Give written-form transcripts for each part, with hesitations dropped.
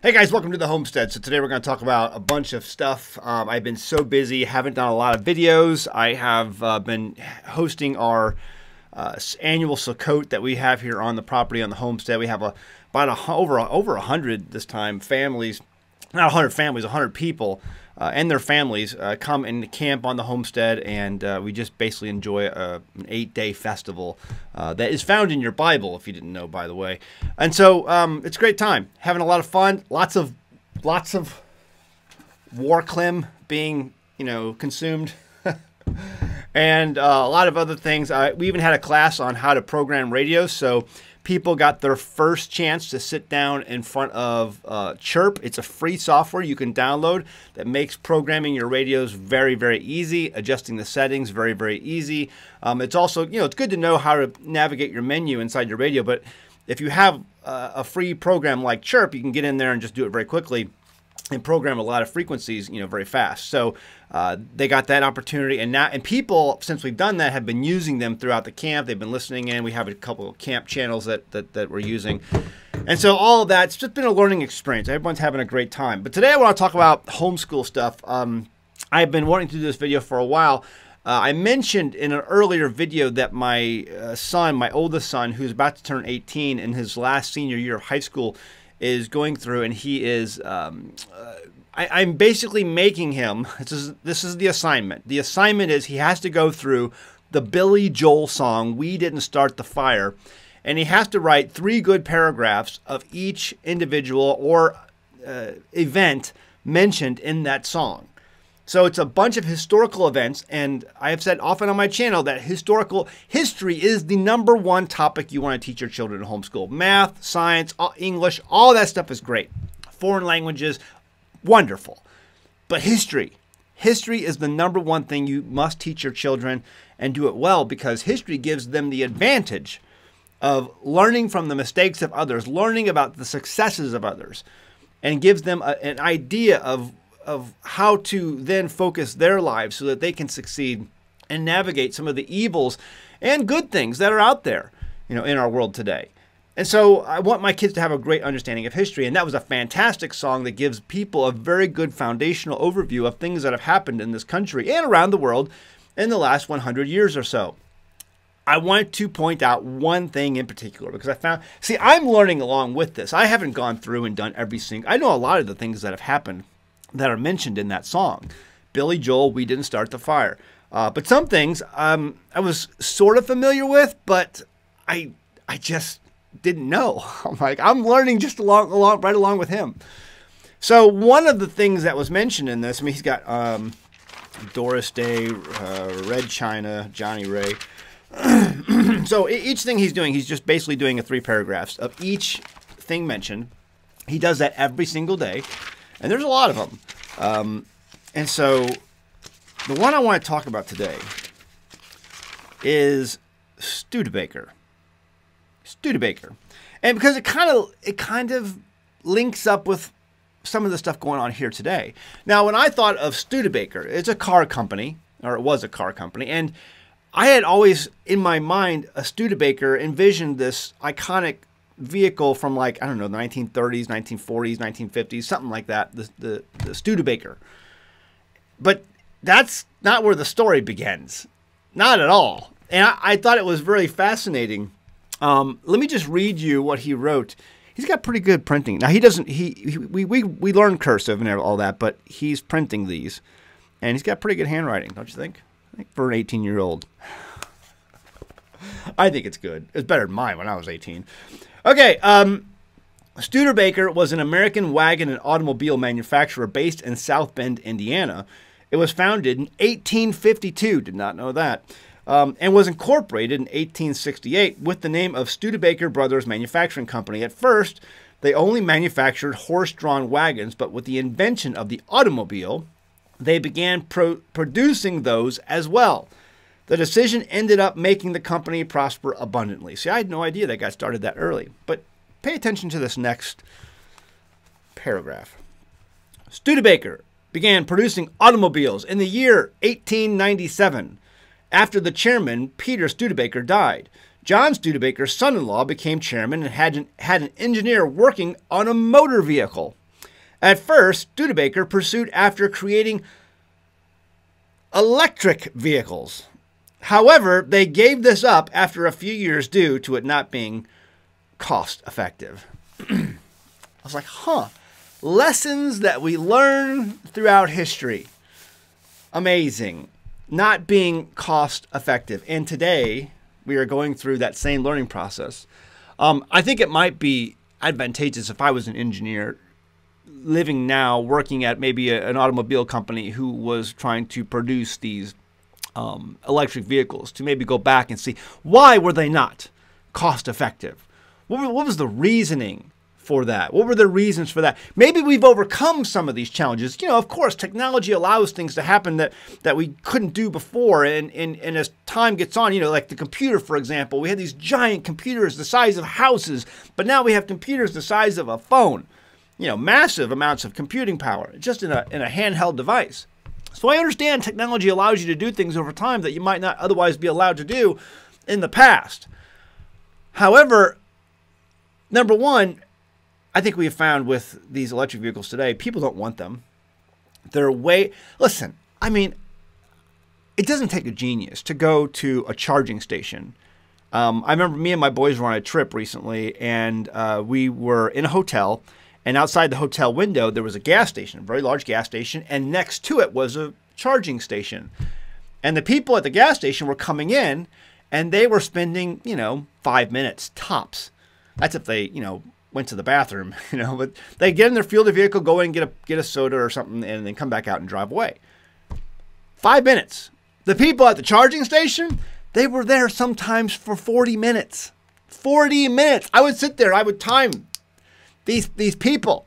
Hey guys, welcome to the Homestead. So today we're going to talk about a bunch of stuff. I've been so busy, haven't done a lot of videos. I have been hosting our annual Sukkot that we have here on the property on the homestead. We have over 100 this time families, not 100 families, 100 people and their families come and camp on the homestead, and we just basically enjoy an 8-day festival that is found in your Bible, if you didn't know, by the way. And so it's a great time, having a lot of fun, lots of warclim being consumed. And a lot of other things. We even had a class on how to program radios, so people got their first chance to sit down in front of Chirp. It's a free software you can download that makes programming your radios very, very easy, adjusting the settings very, very easy. It's also, it's good to know how to navigate your menu inside your radio, but if you have a free program like Chirp, you can get in there and just do it very quickly and program a lot of frequencies, very fast. So they got that opportunity, and people, since we've done that, have been using them throughout the camp. They've been listening in. We have a couple of camp channels that we're using. And so all of that's just been a learning experience. Everyone's having a great time. But today I want to talk about homeschool stuff. I've been wanting to do this video for a while. I mentioned in an earlier video that my son, my oldest son, who's about to turn 18 in his last senior year of high school, is going through, and he is I'm basically making him, this is the assignment. The assignment is he has to go through the Billy Joel song, "We Didn't Start the Fire," and he has to write 3 good paragraphs of each individual or event mentioned in that song. So it's a bunch of historical events, and I have said often on my channel that history is the #1 topic you want to teach your children in homeschool. Math, science, English, all that stuff is great. Foreign languages, wonderful. But history is the #1 thing you must teach your children, and do it well, because history gives them the advantage of learning from the mistakes of others, learning about the successes of others, and gives them an idea of how to then focus their lives so that they can succeed and navigate some of the evils and good things that are out there, in our world today. And so I want my kids to have a great understanding of history, and that was a fantastic song that gives people a very good foundational overview of things that have happened in this country and around the world in the last 100 years or so. I want to point out one thing in particular, because I'm learning along with this. I haven't gone through and done every single, I know a lot of the things that have happened that are mentioned in that song. Billy Joel, "We Didn't Start the Fire." But some things I was sort of familiar with, but I just didn't know. I'm learning just right along with him. So one of the things that was mentioned in this, he's got Doris Day, Red China, Johnny Ray. So each thing he's doing, he's just basically doing 3 paragraphs of each thing mentioned. He does that every single day, and there's a lot of them. And so the one I want to talk about today is Studebaker. Studebaker. And because it kind of links up with some of the stuff going on here today. Now, when I thought of Studebaker, it's a car company, or it was a car company, and I had always in my mind a Studebaker envisioned this iconic vehicle from, like, I don't know, the 1930s, 1940s, 1950s, something like that, the Studebaker. But that's not where the story begins. Not at all. And I thought it was very fascinating. Let me just read you what he wrote. He's got pretty good printing. Now, he doesn't, we learn cursive and all that, but he's printing these. And he's got pretty good handwriting, don't you think? I think for an 18-year-old. I think it's good. It's better than mine when I was 18. Okay, Studebaker was an American wagon and automobile manufacturer based in South Bend, Indiana. It was founded in 1852, did not know that, and was incorporated in 1868 with the name of Studebaker Brothers Manufacturing Company. At first, they only manufactured horse-drawn wagons, but with the invention of the automobile, they began producing those as well. The decision ended up making the company prosper abundantly. See, I had no idea they got started that early. But pay attention to this next paragraph. Studebaker began producing automobiles in the year 1897 after the chairman, Peter Studebaker, died. John Studebaker's son-in-law became chairman and had an engineer working on a motor vehicle. At first, Studebaker pursued after creating electric vehicles. However, they gave this up after a few years due to it not being cost effective. I was like, lessons that we learn throughout history. Amazing. Not being cost effective. And today, we are going through that same learning process. I think it might be advantageous if I was an engineer living now, working at maybe an automobile company who was trying to produce these electric vehicles, to maybe go back and see why were they not cost effective? What was the reasoning for that? What were the reasons for that? Maybe we've overcome some of these challenges. You know, of course, technology allows things to happen that we couldn't do before. And as time gets on, you know, like the computer, for example, we had these giant computers the size of houses, but now we have computers the size of a phone. You know, massive amounts of computing power just in a handheld device. So I understand technology allows you to do things over time that you might not otherwise be allowed to do in the past. However, number one, I think we have found with these electric vehicles today, people don't want them. Listen, I mean, it doesn't take a genius to go to a charging station. I remember me and my boys were on a trip recently, and we were in a hotel, and outside the hotel window, there was a gas station, a very large gas station, and next to it was a charging station. And the people at the gas station were coming in, and they were spending, 5 minutes tops. That's if they, went to the bathroom, but they get in their fuel, the vehicle, go in, get a soda or something, and then come back out and drive away. 5 minutes. The people at the charging station, they were there sometimes for 40 minutes. 40 minutes. I would sit there, I would time these people.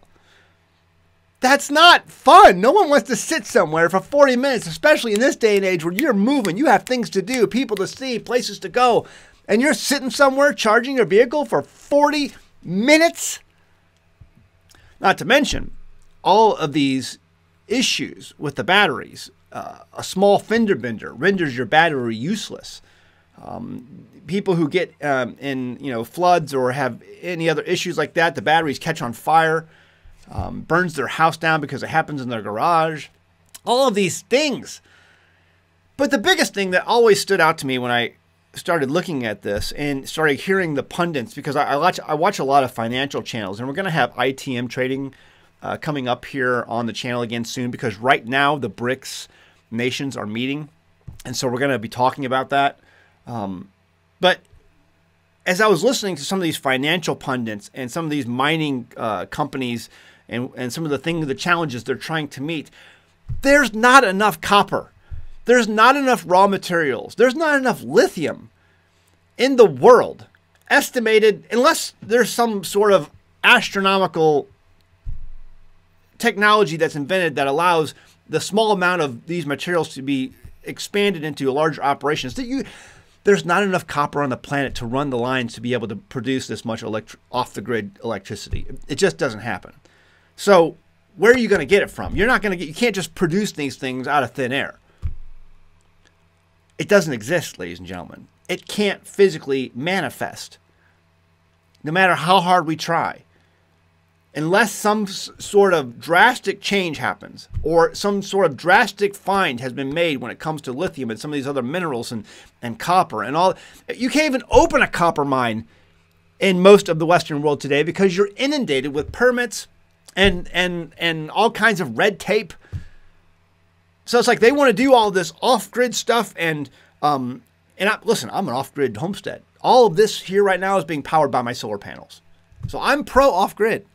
That's not fun. No one wants to sit somewhere for 40 minutes, especially in this day and age where you're moving, you have things to do, people to see, places to go, and you're sitting somewhere charging your vehicle for 40 minutes. Not to mention all of these issues with the batteries. A small fender bender renders your battery useless. People who get in floods or have any other issues like that, the batteries catch on fire, burns their house down because it happens in their garage. All of these things. But the biggest thing that always stood out to me when I started looking at this and started hearing the pundits, because I watch a lot of financial channels, and we're going to have ITM trading coming up here on the channel again soon, because right now the BRICS nations are meeting, and so we're going to be talking about that. But as I was listening to some of these financial pundits and some of these mining companies and some of the challenges they're trying to meet, there's not enough copper. There's not enough raw materials. There's not enough lithium in the world, estimated, unless there's some sort of astronomical technology that's invented that allows the small amount of these materials to be expanded into larger operations. There's not enough copper on the planet to run the lines to be able to produce this much off-the-grid electricity. It just doesn't happen. So where are you going to get it from? You can't just produce these things out of thin air. It doesn't exist, ladies and gentlemen. It can't physically manifest, no matter how hard we try. Unless some sort of drastic change happens, or some sort of drastic find has been made when it comes to lithium and some of these other minerals and copper and all. You can't even open a copper mine in most of the Western world today because you're inundated with permits and all kinds of red tape. So it's like they want to do all this off-grid stuff, listen, I'm an off-grid homestead. All of this here right now is being powered by my solar panels. So I'm pro off-grid.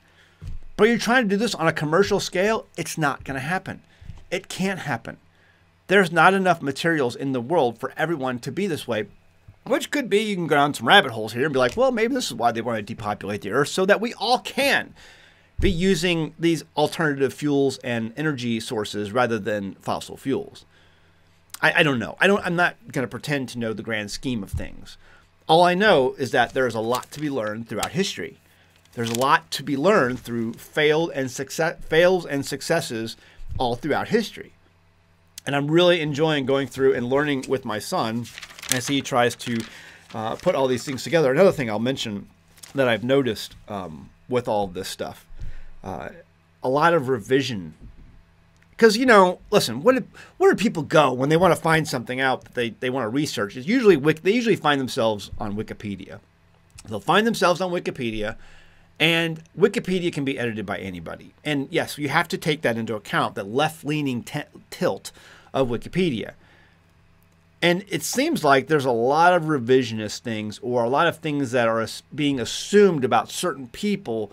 But you're trying to do this on a commercial scale, it's not going to happen. It can't happen. There's not enough materials in the world for everyone to be this way, which could be, you can go down some rabbit holes here and be like, well, maybe this is why they want to depopulate the earth, so that we all can be using these alternative fuels and energy sources rather than fossil fuels. I don't know. I'm not going to pretend to know the grand scheme of things. All I know is that there's a lot to be learned throughout history. There's a lot to be learned through fails and successes all throughout history. And I'm really enjoying going through and learning with my son as he tries to put all these things together. Another thing I'll mention that I've noticed with all of this stuff, a lot of revision. Because, you know, listen, where do people go when they want to find something out that they want to research? It's usually they usually find themselves on Wikipedia. They'll find themselves on Wikipedia, and Wikipedia can be edited by anybody. And yes, you have to take that into account, the left-leaning tilt of Wikipedia. And it seems like there's a lot of revisionist things, or a lot of things that are being assumed about certain people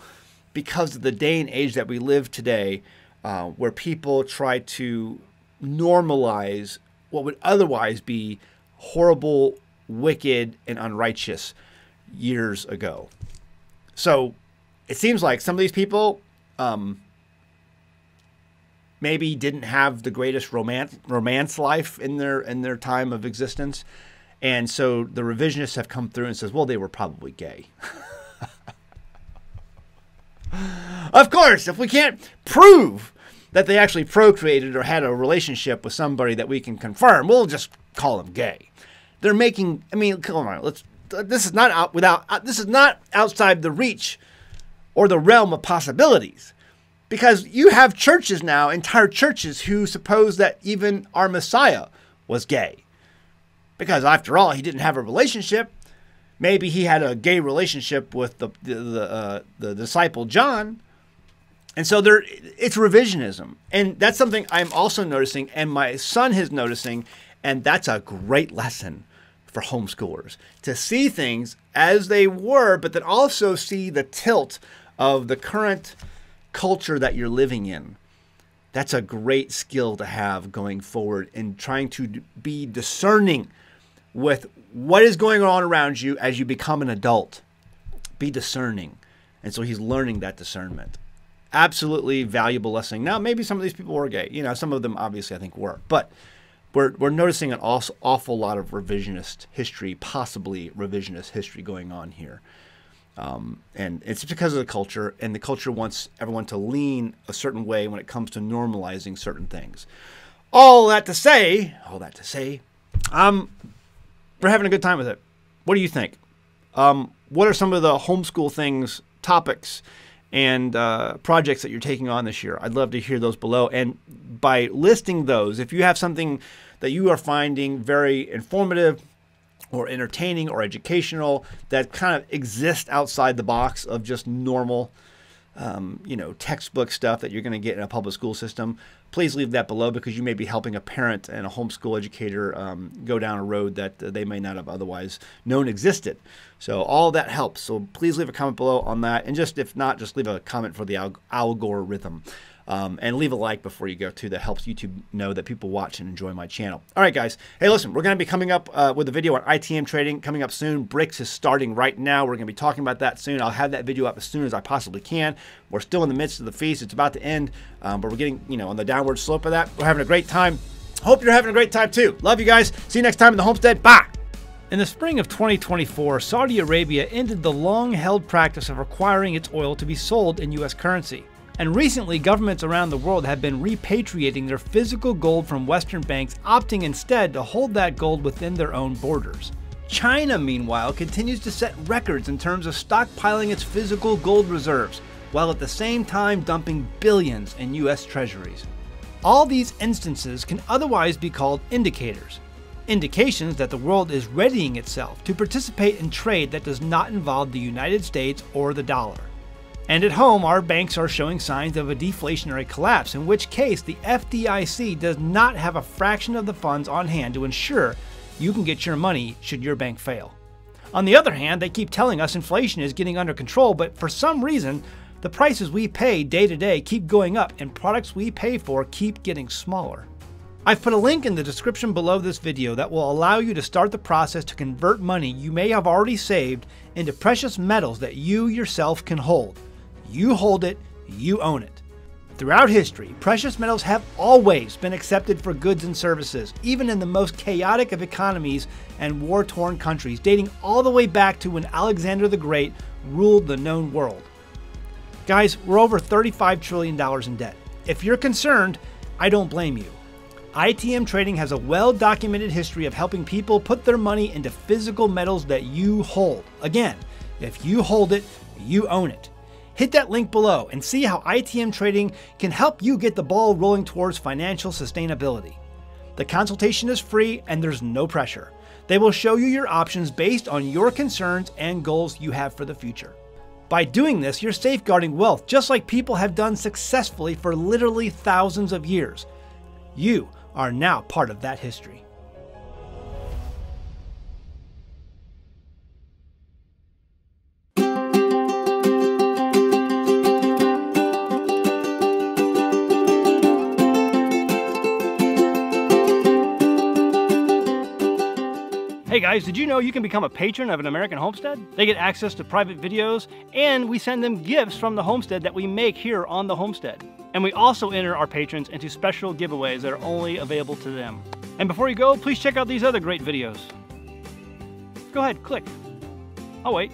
because of the day and age that we live today, where people try to normalize what would otherwise be horrible, wicked, and unrighteous years ago. So it seems like some of these people maybe didn't have the greatest romance life in their time of existence, and so the revisionists have come through and says, well, they were probably gay. Of course, if we can't prove that they actually procreated or had a relationship with somebody that we can confirm, we'll just call them gay. They're making, I mean, come on, this is not outside the reach or the realm of possibilities, because you have churches now, entire churches, who suppose that even our Messiah was gay, because after all, he didn't have a relationship. Maybe he had a gay relationship with the disciple John. And so it's revisionism. And that's something I'm also noticing, and my son is noticing, and that's a great lesson for homeschoolers, to see things as they were, but then also see the tilt of the current culture that you're living in. That's a great skill to have going forward in trying to be discerning with what is going on around you as you become an adult. Be discerning. And so he's learning that discernment. Absolutely valuable lesson. Now, maybe some of these people were gay. You know, some of them obviously I think were. But we're noticing an awful lot of revisionist history, possibly revisionist history going on here. And it's because of the culture, and the culture wants everyone to lean a certain way when it comes to normalizing certain things. All that to say, we're having a good time with it. What do you think? What are some of the homeschool things, topics, and projects that you're taking on this year? I'd love to hear those below. And by listing those, if you have something that you are finding very informative or entertaining or educational that kind of exists outside the box of just normal, you know, textbook stuff that you're going to get in a public school system, please leave that below, because you may be helping a parent and a homeschool educator go down a road that they may not have otherwise known existed. So all that helps. So please leave a comment below on that. And just, if not, just leave a comment for the algorithm. And leave a like before you go too. That helps YouTube know that people watch and enjoy my channel. All right, guys. Hey, listen, we're going to be coming up with a video on ITM trading coming up soon. BRICS is starting right now. We're going to be talking about that soon. I'll have that video up as soon as I possibly can. We're still in the midst of the feast. It's about to end, but we're getting, you know, on the downward slope of that. We're having a great time. Hope you're having a great time too. Love you guys. See you next time in the homestead. Bye. In the spring of 2024, Saudi Arabia ended the long-held practice of requiring its oil to be sold in U.S. currency. And recently, governments around the world have been repatriating their physical gold from Western banks, opting instead to hold that gold within their own borders. China, meanwhile, continues to set records in terms of stockpiling its physical gold reserves, while at the same time dumping billions in U.S. treasuries. All these instances can otherwise be called indicators. Indications that the world is readying itself to participate in trade that does not involve the United States or the dollar. And at home, our banks are showing signs of a deflationary collapse, in which case the FDIC does not have a fraction of the funds on hand to ensure you can get your money should your bank fail. On the other hand, they keep telling us inflation is getting under control, but for some reason, the prices we pay day to day keep going up and products we pay for keep getting smaller. I've put a link in the description below this video that will allow you to start the process to convert money you may have already saved into precious metals that you yourself can hold. You hold it, you own it. Throughout history, precious metals have always been accepted for goods and services, even in the most chaotic of economies and war-torn countries, dating all the way back to when Alexander the Great ruled the known world. Guys, we're over $35 trillion in debt. If you're concerned, I don't blame you. ITM Trading has a well-documented history of helping people put their money into physical metals that you hold. Again, if you hold it, you own it. Hit that link below and see how ITM Trading can help you get the ball rolling towards financial sustainability. The consultation is free and there's no pressure. They will show you your options based on your concerns and goals you have for the future. By doing this, you're safeguarding wealth just like people have done successfully for literally thousands of years. You are now part of that history. Hey guys, did you know you can become a patron of an American Homestead? They get access to private videos, and we send them gifts from the homestead that we make here on the homestead. And we also enter our patrons into special giveaways that are only available to them. And before you go, please check out these other great videos. Go ahead, click. I'll wait.